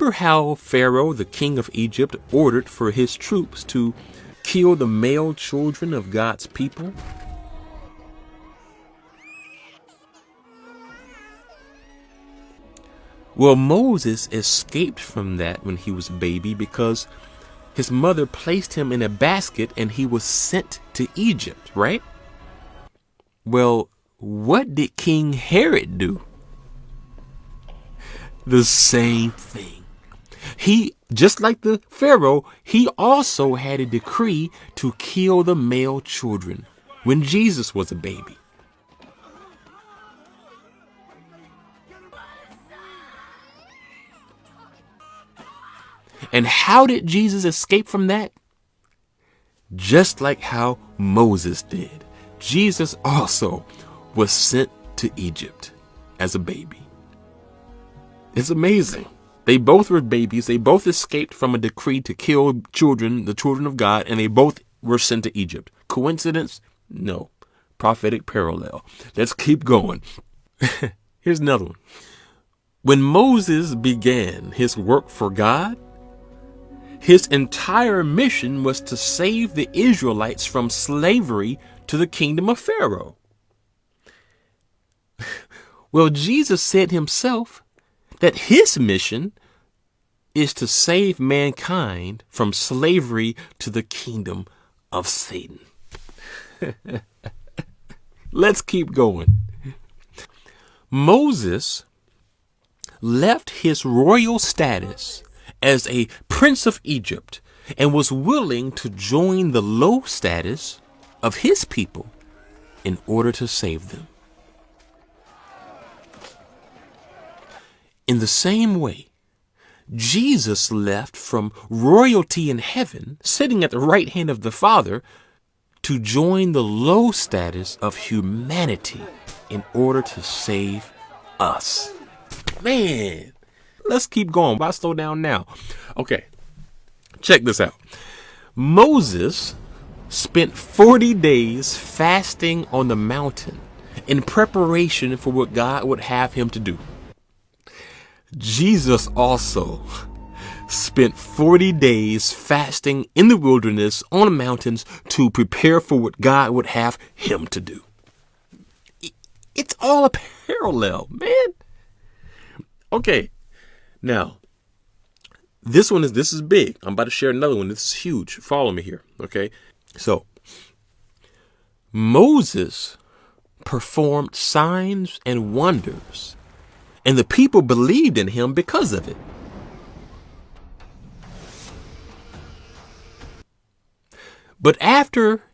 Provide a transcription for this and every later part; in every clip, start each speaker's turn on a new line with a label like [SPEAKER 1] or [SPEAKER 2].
[SPEAKER 1] remember how Pharaoh, the king of Egypt, ordered for his troops to kill the male children of God's people? Well, Moses escaped from that when he was a baby because his mother placed him in a basket and he was sent to Egypt, right? Well, what did King Herod do? The same thing. He, just like the Pharaoh, he also had a decree to kill the male children when Jesus was a baby. And how did Jesus escape from that? Just like how Moses did. Jesus also was sent to Egypt as a baby. It's amazing. They both were babies. They both escaped from a decree to kill children, the children of God, and they both were sent to Egypt. Coincidence? No. Prophetic parallel. Let's keep going. Here's another one. When Moses began his work for God, his entire mission was to save the Israelites from slavery to the kingdom of Pharaoh. Well, Jesus said himself that his mission is to save mankind from slavery to the kingdom of Satan. Let's keep going. Moses left his royal status as a prince of Egypt and was willing to join the low status of his people in order to save them. In the same way, Jesus left from royalty in heaven, sitting at the right hand of the Father, to join the low status of humanity in order to save us. Man, let's keep going. Why slow down now? Okay, check this out. Moses spent 40 days fasting on the mountain in preparation for what God would have him to do. Jesus also spent 40 days fasting in the wilderness on the mountains to prepare for what God would have him to do. It's all a parallel, man. Okay, now, this is big. I'm about to share another one. This is huge. Follow me here, okay? So, Moses performed signs and wonders, and the people believed in him because of it. But after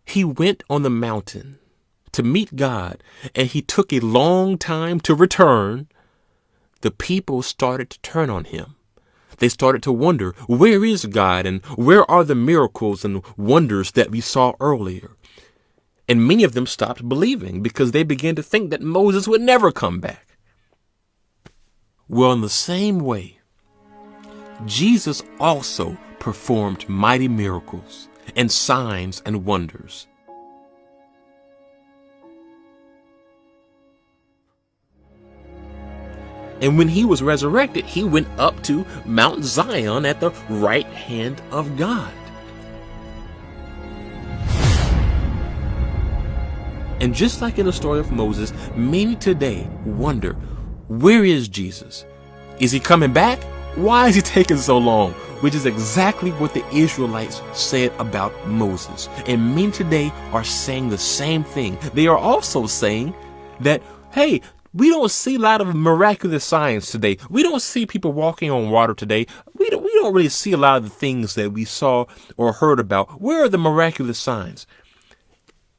[SPEAKER 1] he went on the mountain to meet God, and he took a long time to return, the people started to turn on him. They started to wonder, where is God and where are the miracles and wonders that we saw earlier? And many of them stopped believing because they began to think that Moses would never come back. Well, in the same way, Jesus also performed mighty miracles and signs and wonders. And when he was resurrected, he went up to Mount Zion at the right hand of God. And just like in the story of Moses, many today wonder, where is Jesus? Is he coming back? Why is he taking so long? Which is exactly what the Israelites said about Moses. And many today are saying the same thing. They are also saying that, hey, we don't see a lot of miraculous signs today. We don't see people walking on water today. We don't really see a lot of the things that we saw or heard about. Where are the miraculous signs?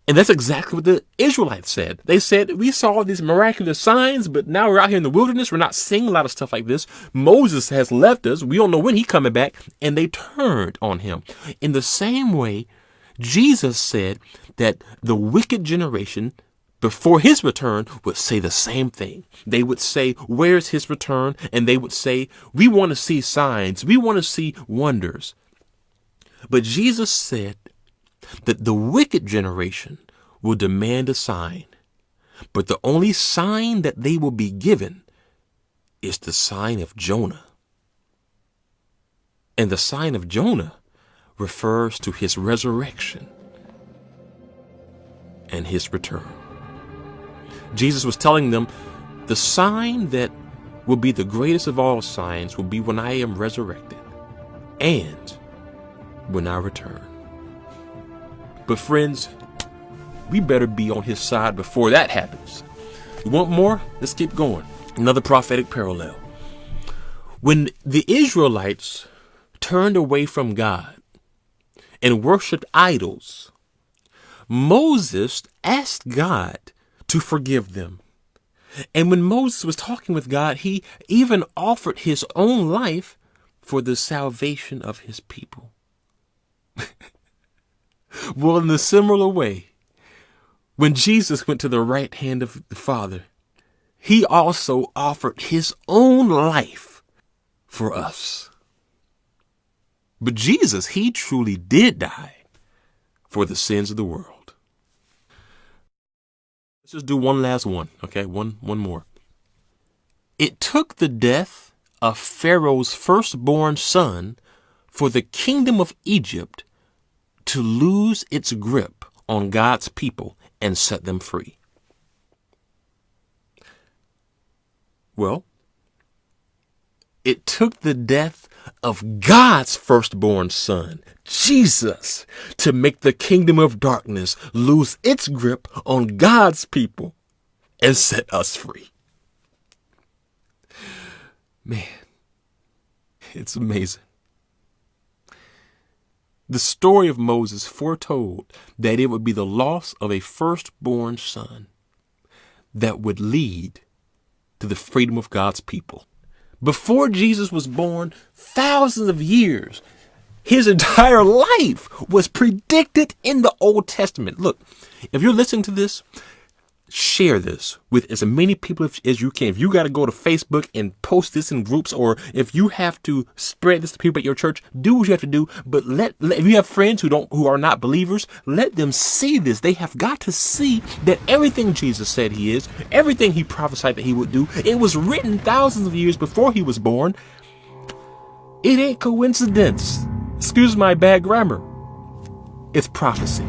[SPEAKER 1] And that's exactly what the Israelites said. They said, we saw these miraculous signs, but now we're out here in the wilderness. We're not seeing a lot of stuff like this. Moses has left us. We don't know when he's coming back. And they turned on him. In the same way, Jesus said that the wicked generation before his return would say the same thing. They would say, where's his return? And they would say, we want to see signs. We want to see wonders. But Jesus said that the wicked generation will demand a sign. But the only sign that they will be given is the sign of Jonah. And the sign of Jonah refers to his resurrection and his return. Jesus was telling them the sign that will be the greatest of all signs will be when I am resurrected and when I return. But friends, we better be on his side before that happens. You want more? Let's keep going. Another prophetic parallel. When the Israelites turned away from God and worshiped idols, Moses asked God to forgive them. And when Moses was talking with God, he even offered his own life for the salvation of his people. Well, in a similar way, when Jesus went to the right hand of the Father, he also offered his own life for us. But Jesus, he truly did die for the sins of the world. Let's just do one last one, okay? One more. It took the death of Pharaoh's firstborn son for the kingdom of Egypt to lose its grip on God's people and set them free. Well, it took the death of God's firstborn son, Jesus, to make the kingdom of darkness lose its grip on God's people and set us free. Man, it's amazing. The story of Moses foretold that it would be the loss of a firstborn son that would lead to the freedom of God's people. Before Jesus was born, thousands of years, his entire life was predicted in the Old Testament. Look, if you're listening to this, share this with as many people as you can. If you got to go to Facebook and post this in groups, or if you have to spread this to people at your church, do what you have to do. But if you have friends who are not believers, let them see this. They have got to see that everything Jesus said he is, everything he prophesied that he would do, it was written thousands of years before he was born. It ain't coincidence. Excuse my bad grammar. It's prophecy.